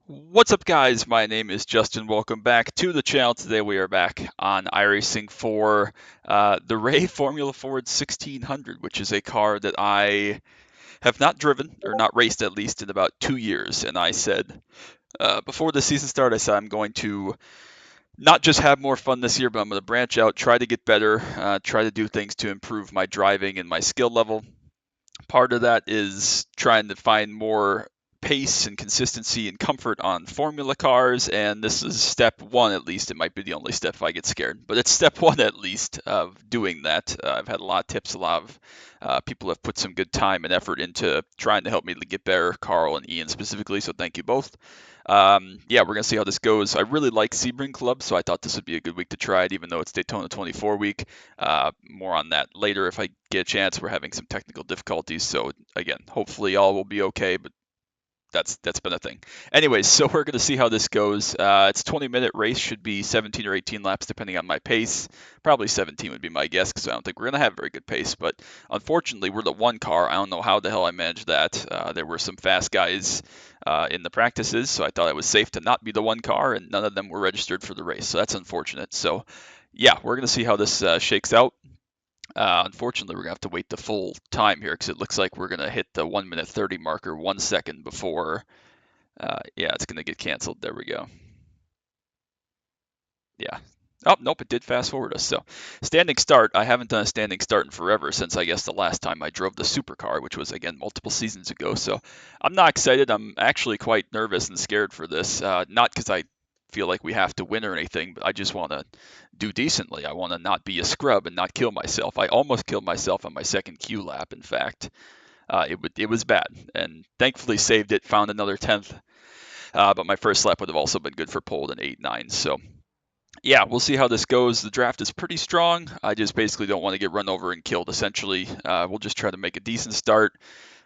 What's up, guys? My name is Justin. Welcome back to the channel. Today we are back on iRacing for the Ray Formula Ford 1600, which is a car that I have not driven, or not raced at least, in about 2 years. And I said, before the season started, I said I'm going to not just have more fun this year, but I'm going to branch out, try to get better, try to do things to improve my driving and my skill level. Part of that is trying to find more pace and consistency and comfort on formula cars, and this is step one at least. It might be the only step if I get scared, but it's step one at least of doing that. I've had a lot of tips, a lot of people have put some good time and effort into trying to help me to get better, Carl and Ian specifically, so thank you both. Yeah, we're going to see how this goes. I really like Sebring Club, so I thought this would be a good week to try it, even though it's Daytona 24 week. More on that later if I get a chance. We're having some technical difficulties, so again, hopefully all will be okay, but that's been a thing. Anyways, so we're going to see how this goes. It's a 20-minute race, should be 17 or 18 laps depending on my pace. Probably 17 would be my guess because I don't think we're going to have very good pace. But unfortunately, we're the one car. I don't know how the hell I managed that. There were some fast guys in the practices, so I thought it was safe to not be the one car, and none of them were registered for the race. So that's unfortunate. So yeah, we're going to see how this shakes out. Unfortunately, we're going to have to wait the full time here because it looks like we're going to hit the 1 minute 30 marker 1 second before. Yeah, it's going to get canceled. There we go. Yeah. Oh, nope, it did fast forward us. So, standing start, I haven't done a standing start in forever since I guess the last time I drove the supercar, which was again multiple seasons ago. So, I'm not excited. I'm actually quite nervous and scared for this. Not because I feel like we have to win or anything, but I just want to do decently. I want to not be a scrub and not kill myself. I almost killed myself on my second Q lap, in fact. It was bad, and thankfully saved it, found another 10th. But my first lap would have also been good for pole in 8-9. So yeah, we'll see how this goes. The draft is pretty strong. I just basically don't want to get run over and killed, essentially. We'll just try to make a decent start.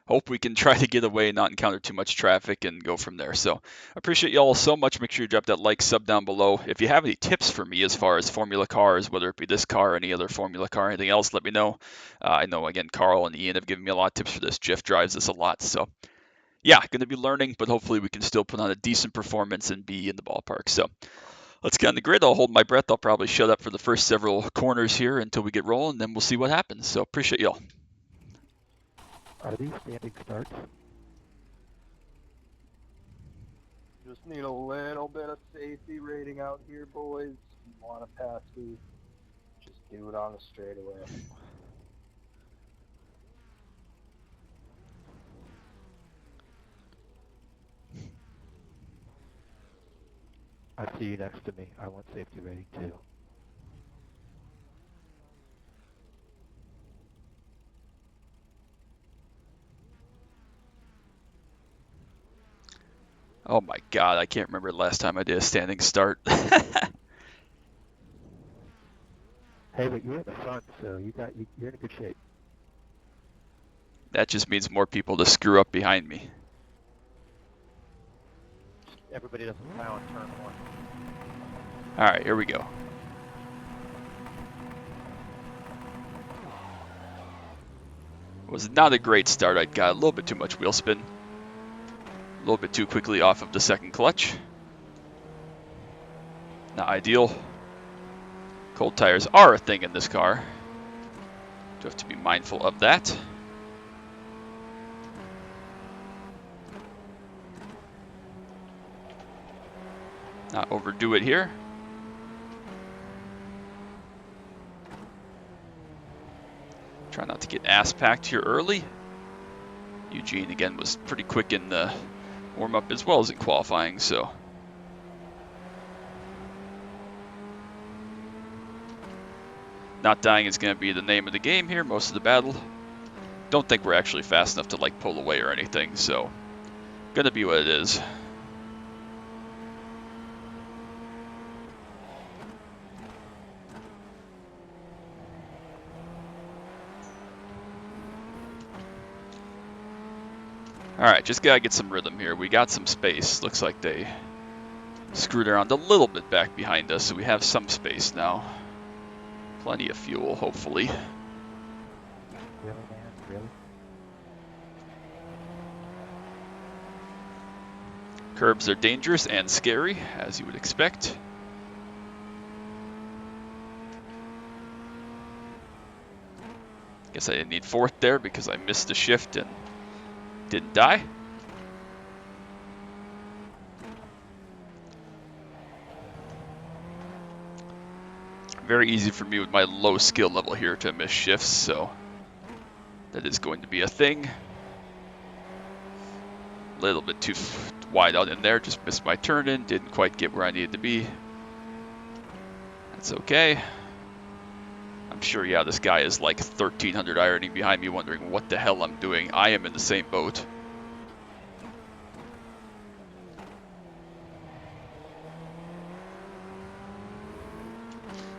Hope we can try to get away, not encounter too much traffic, and go from there. So, I appreciate you all so much. Make sure you drop that like, sub down below. If you have any tips for me as far as formula cars, whether it be this car or any other formula car, anything else, let me know. I know, again, Carl and Ian have given me a lot of tips for this. Jeff drives this a lot. So, yeah, going to be learning, but hopefully we can still put on a decent performance and be in the ballpark. So, let's get on the grid. I'll hold my breath. I'll probably shut up for the first several corners here until we get rolling, and then we'll see what happens. So appreciate y'all. Are these standing starts? Just need a little bit of safety rating out here, boys. You want to pass me, just do it on the straightaway. I see you next to me. I want safety rating too. Oh my God, I can't remember the last time I did a standing start. Hey, but you're in the front, so you're in good shape. That just means more people to screw up behind me. Everybody doesn't plow on turn one. All right, here we go. It was not a great start. I got a little bit too much wheel spin. A little bit too quickly off of the second clutch. Not ideal. Cold tires are a thing in this car. Do have to be mindful of that. Not overdo it here. Try not to get ass packed here early. Eugene again was pretty quick in the warm up as well as in qualifying, so not dying is going to be the name of the game here most of the battle. Don't think we're actually fast enough to like pull away or anything, so gonna be what it is. Alright, just gotta get some rhythm here. We got some space. Looks like they screwed around a little bit back behind us, so we have some space now. Plenty of fuel, hopefully. Really, man? Really? Curbs are dangerous and scary, as you would expect. Guess I didn't need fourth there because I missed a shift and didn't die. Very easy for me with my low skill level here to miss shifts, so that is going to be a thing. A little bit too wide out in there, just missed my turn in, didn't quite get where I needed to be. That's okay. I'm sure, yeah, this guy is like 1300 ironing behind me wondering what the hell I'm doing. I am in the same boat.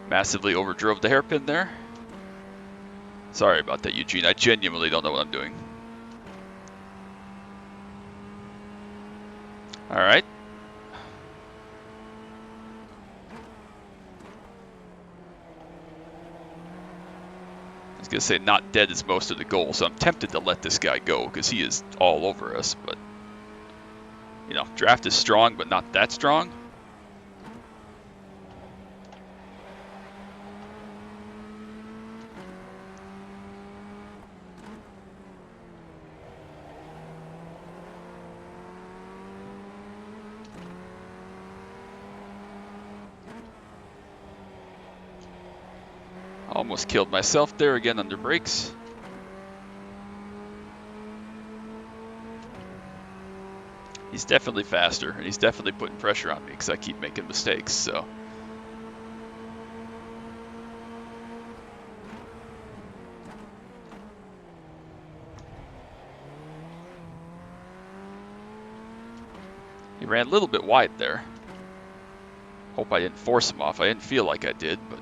Massively overdrove the hairpin there. Sorry about that, Eugene. I genuinely don't know what I'm doing. All right. I was going to say not dead is most of the goal, so I'm tempted to let this guy go because he is all over us. But, you know, draft is strong, but not that strong. Almost killed myself there again under brakes. He's definitely faster, and he's definitely putting pressure on me because I keep making mistakes, so. He ran a little bit wide there. Hope I didn't force him off. I didn't feel like I did, but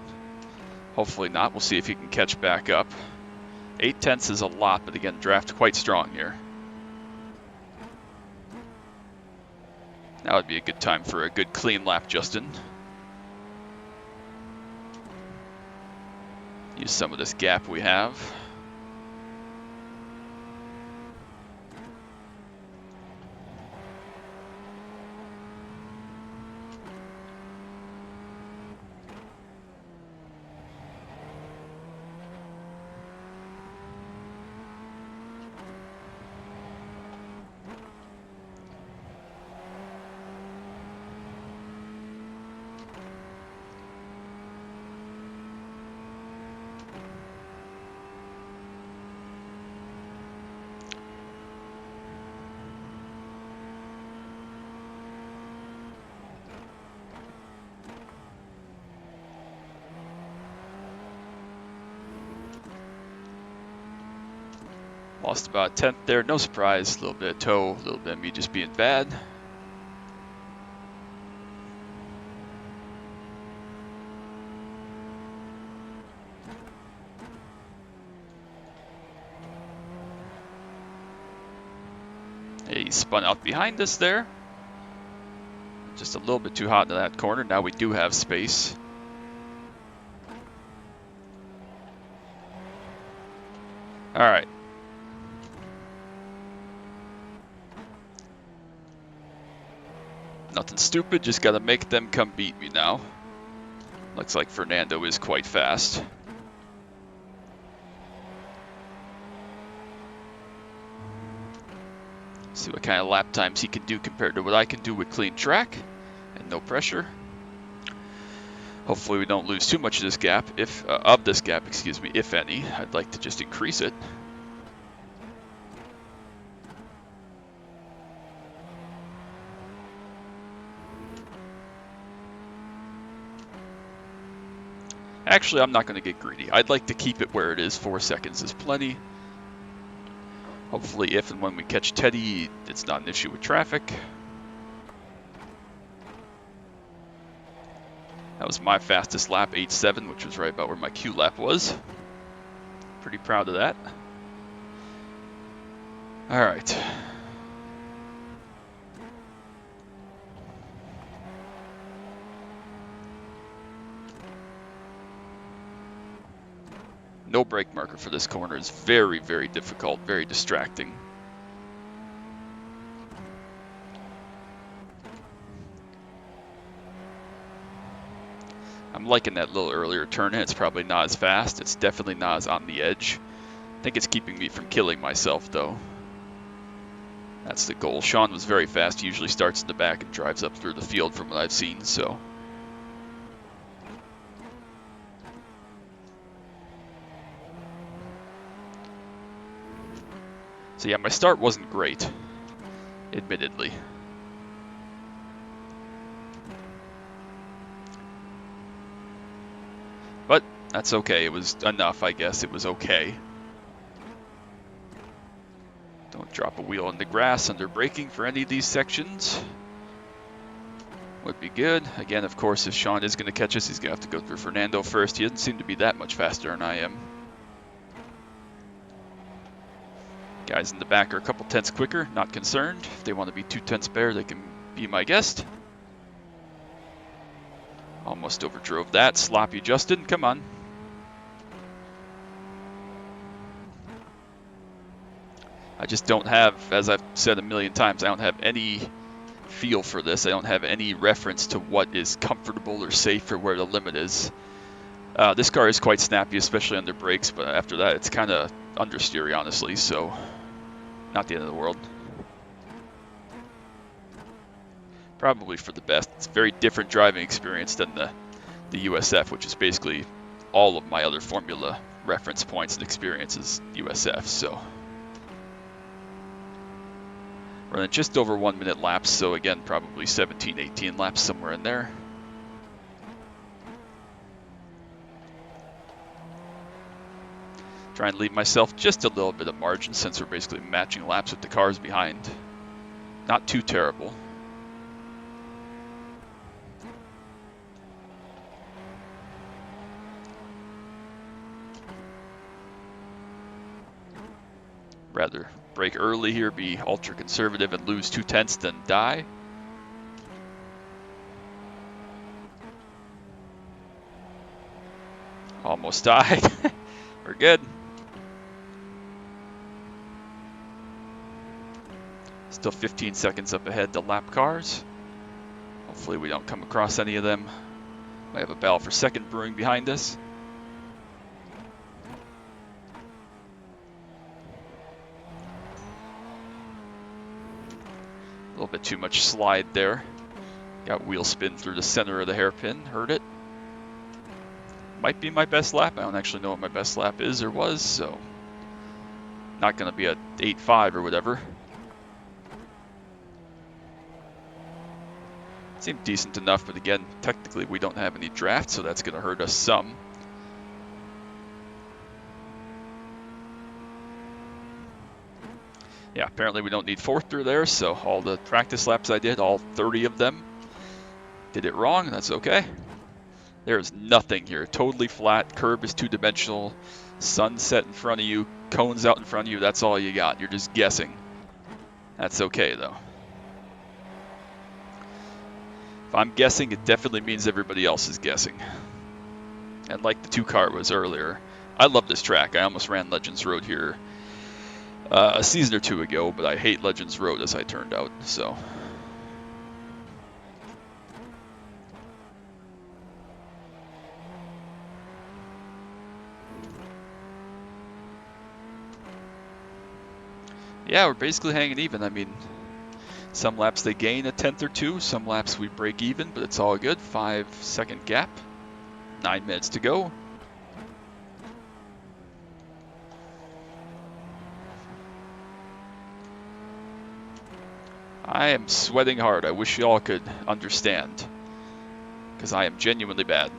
hopefully not. We'll see if he can catch back up. 8/10 is a lot, but again, draft quite strong here. Now would be a good time for a good clean lap, Justin. Use some of this gap we have. Lost about 10th there, no surprise. A little bit of toe, a little bit of me just being bad. He spun out behind us there. Just a little bit too hot in that corner. Now we do have space. All right. Nothing stupid, just gotta make them come beat me now. Looks like Fernando is quite fast. See what kind of lap times he can do compared to what I can do with clean track and no pressure. Hopefully we don't lose too much of this gap, if any. I'd like to just increase it. Actually, I'm not going to get greedy. I'd like to keep it where it is. 4 seconds is plenty. Hopefully, if and when we catch Teddy, it's not an issue with traffic. That was my fastest lap, 8.7, which was right about where my Q lap was. Pretty proud of that. All right. No brake marker for this corner is very, very difficult, very distracting. I'm liking that little earlier turn in. It's probably not as fast. It's definitely not as on the edge. I think it's keeping me from killing myself, though. That's the goal. Sean was very fast. He usually starts in the back and drives up through the field from what I've seen, so. So yeah, my start wasn't great, admittedly. But that's okay. It was enough, I guess. It was okay. Don't drop a wheel in the grass under braking for any of these sections. Would be good. Again, of course, if Sean is going to catch us, he's going to have to go through Fernando first. He doesn't seem to be that much faster than I am. Guys in the back are a couple tenths quicker, not concerned. If they want to be 2 tenths better, they can be my guest. Almost overdrove that. Sloppy Justin, come on. I just don't have, as I've said a million times, I don't have any feel for this. I don't have any reference to what is comfortable or safe or where the limit is. This car is quite snappy, especially under brakes, but after that it's kind of understeery, honestly, so not the end of the world. Probably for the best. It's a very different driving experience than the USF, which is basically all of my other Formula reference points and experiences USF, so. Running just over 1 minute laps, so again, probably 17, 18 laps somewhere in there. Try and leave myself just a little bit of margin since we're basically matching laps with the cars behind. Not too terrible. Rather brake early here, be ultra conservative and lose 2 tenths than die. Almost died. We're good. Still 15 seconds up ahead to lap cars. Hopefully we don't come across any of them. Might have a battle for second brewing behind us. A little bit too much slide there. Got wheel spin through the center of the hairpin. Heard it. Might be my best lap. I don't actually know what my best lap is or was, so not going to be a 8.5 or whatever. Seemed decent enough, but again, technically we don't have any draft, so that's going to hurt us some. Yeah, apparently we don't need fourth through there, so all the practice laps I did, all 30 of them, did it wrong. That's okay. There's nothing here. Totally flat. Curb is two-dimensional. Sunset in front of you. Cones out in front of you. That's all you got. You're just guessing. That's okay, though. If I'm guessing, it definitely means everybody else is guessing. And like the 2-car was earlier, I love this track. I almost ran Legends Road here a season or 2 ago, but I hate Legends Road as I turned out, so. Yeah, we're basically hanging even. I mean, some laps they gain a tenth or 2, some laps we break even, but it's all good. 5-second gap, 9 minutes to go. I am sweating hard. I wish y'all could understand, because I am genuinely bad.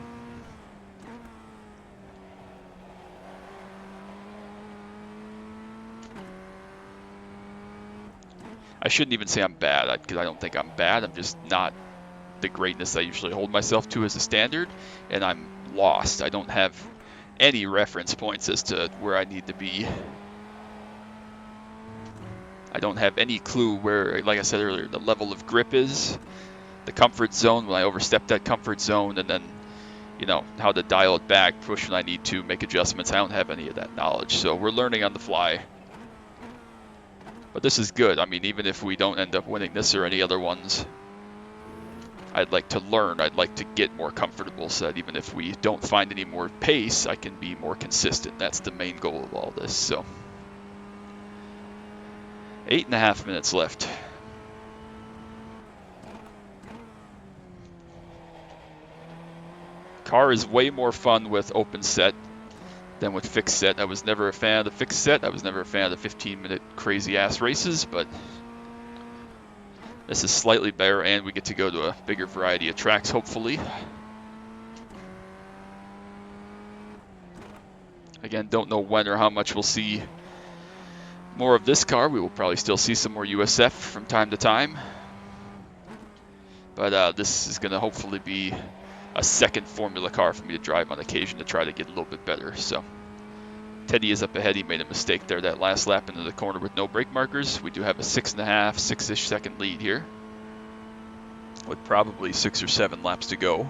I shouldn't even say I'm bad, because I don't think I'm bad. I'm just not the greatness I usually hold myself to as a standard, and I'm lost. I don't have any reference points as to where I need to be. I don't have any clue where, like I said earlier, the level of grip is, the comfort zone when I overstep that comfort zone, and then, you know, how to dial it back, push when I need to, make adjustments. I don't have any of that knowledge, so we're learning on the fly. But this is good. I mean, even if we don't end up winning this or any other ones, I'd like to learn. I'd like to get more comfortable so that even if we don't find any more pace, I can be more consistent. That's the main goal of all this. So 8.5 minutes left. Car is way more fun with open set than with fixed set. I was never a fan of the fixed set. I was never a fan of the 15-minute crazy-ass races, but this is slightly better, and we get to go to a bigger variety of tracks, hopefully. Again, don't know when or how much we'll see more of this car. We will probably still see some more USF from time to time. But this is going to hopefully be a second Formula car for me to drive on occasion to try to get a little bit better. So Teddy is up ahead. He made a mistake there that last lap into the corner with no brake markers. We do have a 6.5, 6-ish second lead here, with probably 6 or 7 laps to go.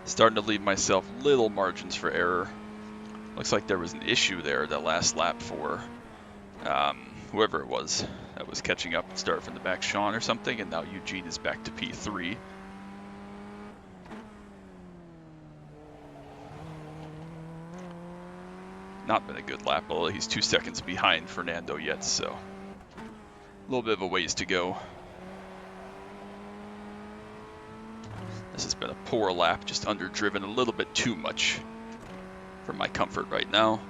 Starting to leave myself little margins for error. Looks like there was an issue there that last lap for whoever it was that was catching up and started from the back, Sean or something, and now Eugene is back to P3. Not been a good lap, although he's 2 seconds behind Fernando yet, so a little bit of a ways to go. This has been a poor lap, just underdriven a little bit too much for my comfort right now.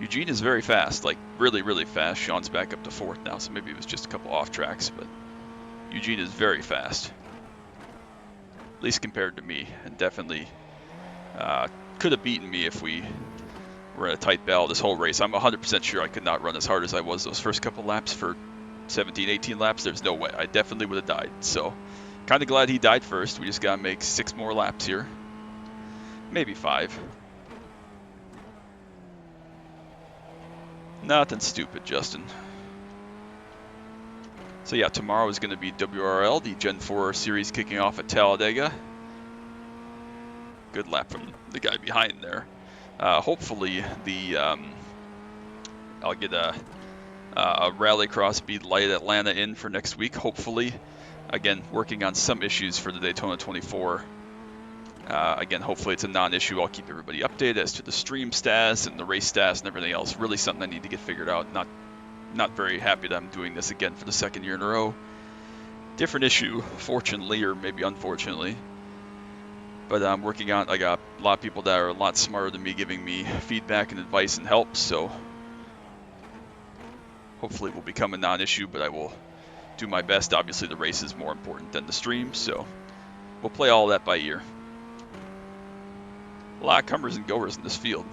Eugene is very fast, like really, really fast. Sean's back up to 4th now, so maybe it was just a couple off tracks, but Eugene is very fast, at least compared to me, and definitely could have beaten me if we were in a tight battle this whole race. I'm 100% sure I could not run as hard as I was those first couple laps for 17, 18 laps. There's no way. I definitely would have died, so kind of glad he died first. We just got to make 6 more laps here, maybe 5. Nothing stupid, Justin. So yeah, tomorrow is going to be WRL, the Gen 4 series kicking off at Talladega. Good lap from the guy behind there. Hopefully I'll get a Rallycross Speed Light Atlanta in for next week, hopefully. Again, working on some issues for the Daytona 24. Again, hopefully it's a non-issue. I'll keep everybody updated as to the stream stats and the race stats and everything else. Really something I need to get figured out. Not very happy that I'm doing this again for the 2nd year in a row. Different issue, fortunately, or maybe unfortunately. But I'm working on, I got a lot of people that are a lot smarter than me giving me feedback and advice and help, so hopefully it will become a non-issue, but I will do my best. Obviously the race is more important than the stream, so we'll play all that by ear. A lot of comers and goers in this field.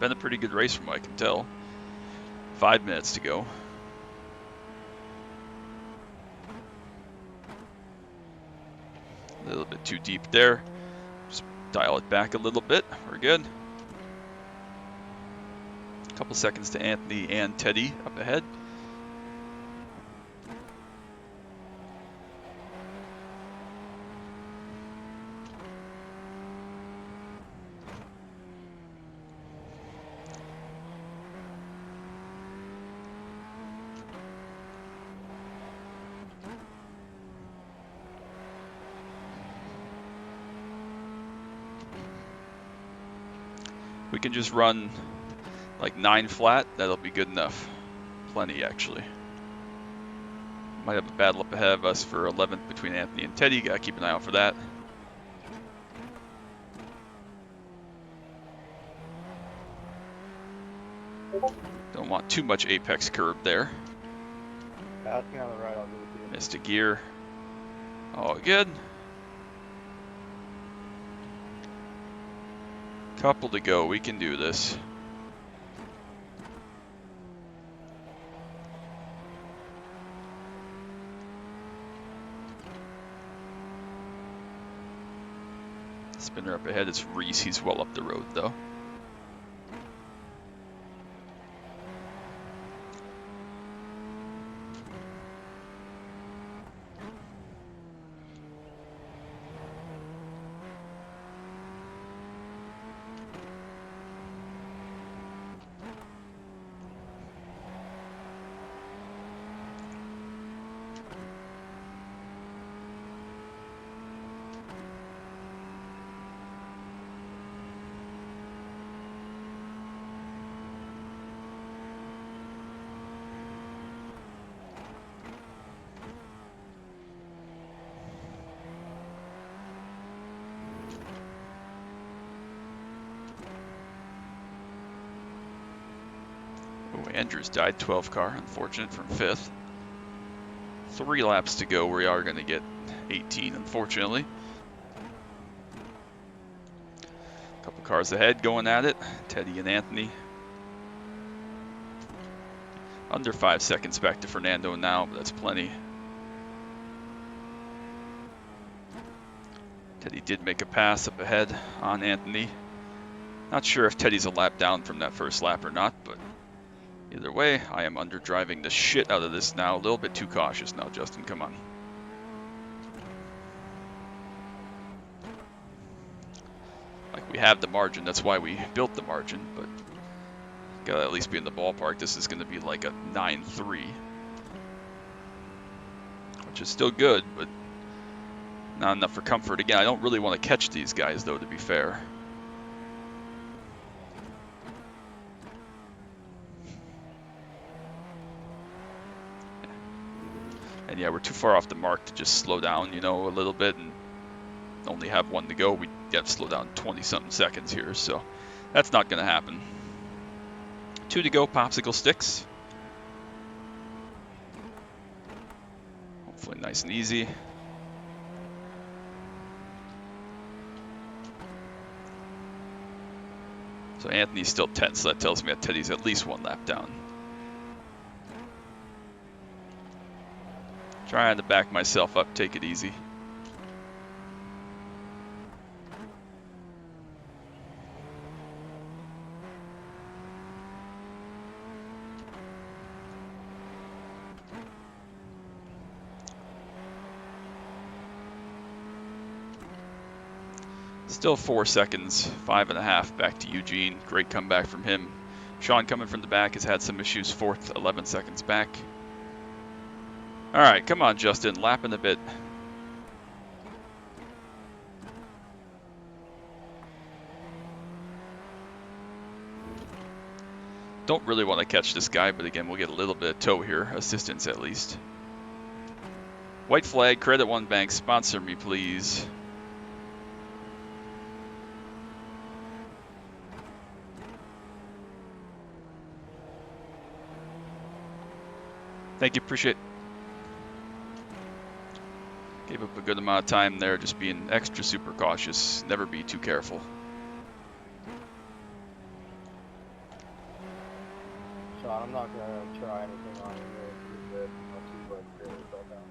Been a pretty good race from what I can tell. 5 minutes to go. A little bit too deep there. Just dial it back a little bit. We're good. A couple seconds to Anthony and Teddy up ahead. We can just run like 9 flat, that'll be good enough. Plenty, actually. Might have a battle up ahead of us for 11th between Anthony and Teddy. Gotta keep an eye out for that. Don't want too much apex curb there. Pass me on the right, I'll go with you. Missed a gear. All good. Couple to go. We can do this. Spinner up ahead is Reese. He's well up the road, though. Oh, Andrews died 12 car, unfortunate, from 5th. 3 laps to go. We are going to get 18, unfortunately. A couple cars ahead going at it. Teddy and Anthony. Under 5 seconds back to Fernando now, but that's plenty. Teddy did make a pass up ahead on Anthony. Not sure if Teddy's a lap down from that first lap or not, but either way, I am underdriving the shit out of this now. A little bit too cautious now, Justin. Come on. Like, we have the margin. That's why we built the margin, but gotta at least be in the ballpark. This is going to be like a 9-3, which is still good, but not enough for comfort. Again, I don't really want to catch these guys, though, to be fair. And yeah, we're too far off the mark to just slow down, you know, a little bit and only have 1 to go. We got to slow down 20-something seconds here, so that's not going to happen. 2 to go, popsicle sticks. Hopefully nice and easy. So Anthony's still 10, so that tells me that Teddy's at least 1 lap down. Trying to back myself up, take it easy. Still 4 seconds, 5.5 back to Eugene. Great comeback from him. Sean coming from the back has had some issues, 4th, 11 seconds back. All right, come on, Justin, lapping a bit. Don't really want to catch this guy, but again, we'll get a little bit of tow here, assistance at least. White flag, Credit One Bank, sponsor me, please. Thank you, appreciate it. Gave up a good amount of time there, just being extra super cautious. Never be too careful. Sean, I'm not gonna try anything on you there. I'll see what really fell down.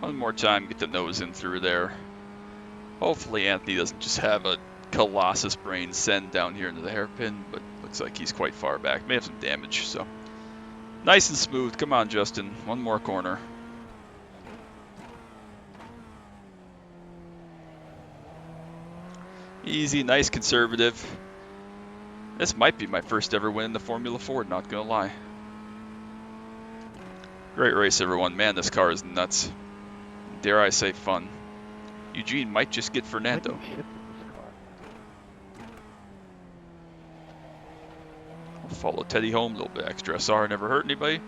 One more time, get the nose in through there. Hopefully Anthony doesn't just have a Colossus brain send down here into the hairpin, but looks like he's quite far back. May have some damage, so. Nice and smooth. Come on, Justin. One more corner. Easy, nice, conservative. This might be my first ever win in the Formula Ford, not gonna lie. Great race, everyone. Man, this car is nuts. Dare I say fun. Eugene might just get Fernando. We'll follow Teddy home, a little bit extra SR, never hurt anybody.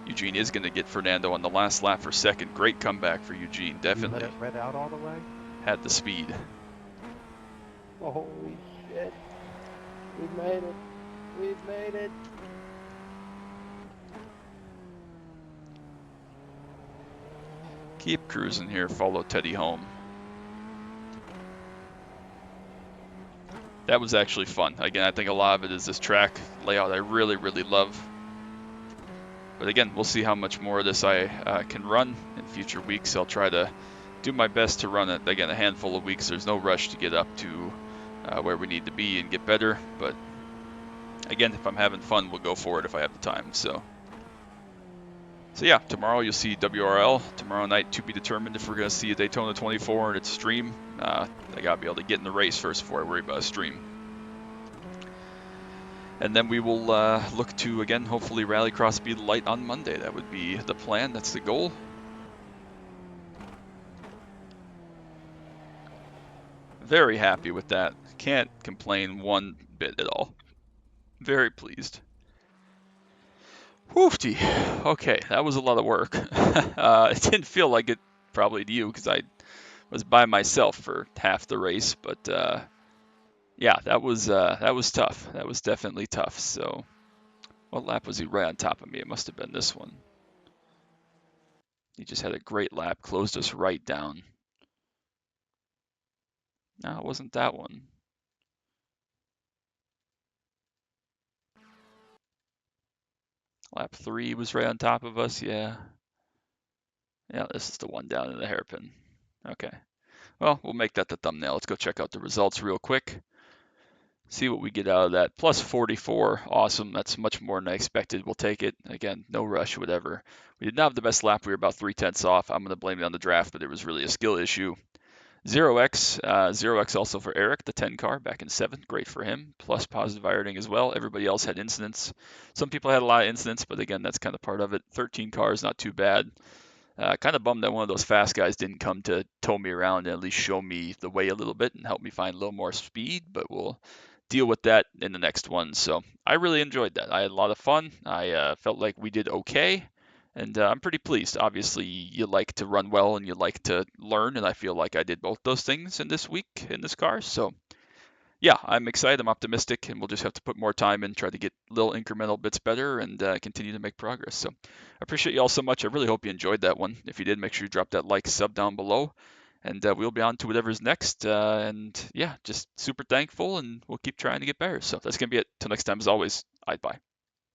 Eugene is going to get Fernando on the last lap for second. Great comeback for Eugene, definitely. You let it red out all the way? Had the speed. Oh, holy shit. We've made it. We've made it. Keep cruising here, follow Teddy home. that was actually fun. Again, I think a lot of it is this track layout I really, really love. But again, we'll see how much more of this I can run in future weeks. I'll try to do my best to run it, again, a handful of weeks. There's no rush to get up to where we need to be and get better. But again, if I'm having fun, we'll go for it if I have the time. So yeah, tomorrow you'll see WRL. Tomorrow night to be determined if we're going to see a Daytona 24 and its stream. I got to be able to get in the race first before I worry about a stream. And then we will look to, again, hopefully Rallycross Speed Light on Monday. That would be the plan. That's the goal. Very happy with that. Can't complain one bit at all. Very pleased. Woofty. Okay, that was a lot of work. It didn't feel like it probably to you because I was by myself for half the race, but yeah, that was tough. That was definitely tough. So, what lap was he right on top of me? It must have been this one. He just had a great lap, closed us right down. No, it wasn't that one. Lap 3 was right on top of us. Yeah. Yeah, this is the one down in the hairpin. Okay. Well, we'll make that the thumbnail. Let's go check out the results real quick. See what we get out of that. Plus 44. Awesome. That's much more than I expected. We'll take it. Again, no rush, whatever. We did not have the best lap. We were about 3/10 off. I'm going to blame it on the draft, but it was really a skill issue. 0x. 0x also for Eric, the 10 car back in 7th. Great for him. Plus positive ironing as well. Everybody else had incidents. Some people had a lot of incidents, but again, that's kind of part of it. 13 cars, not too bad. Kind of bummed that one of those fast guys didn't come to tow me around and at least show me the way a little bit and help me find a little more speed, but we'll deal with that in the next one. So I really enjoyed that. I had a lot of fun. I felt like we did okay, and I'm pretty pleased. Obviously, you like to run well and you like to learn, and I feel like I did both those things in this week in this car. So yeah, I'm excited. I'm optimistic, and we'll just have to put more time in, try to get little incremental bits better, and continue to make progress. So I appreciate you all so much. I really hope you enjoyed that one. If you did, make sure you drop that like, sub down below, and we'll be on to whatever's next. And yeah, just super thankful, and we'll keep trying to get better. So that's going to be it. Till next time, as always, bye.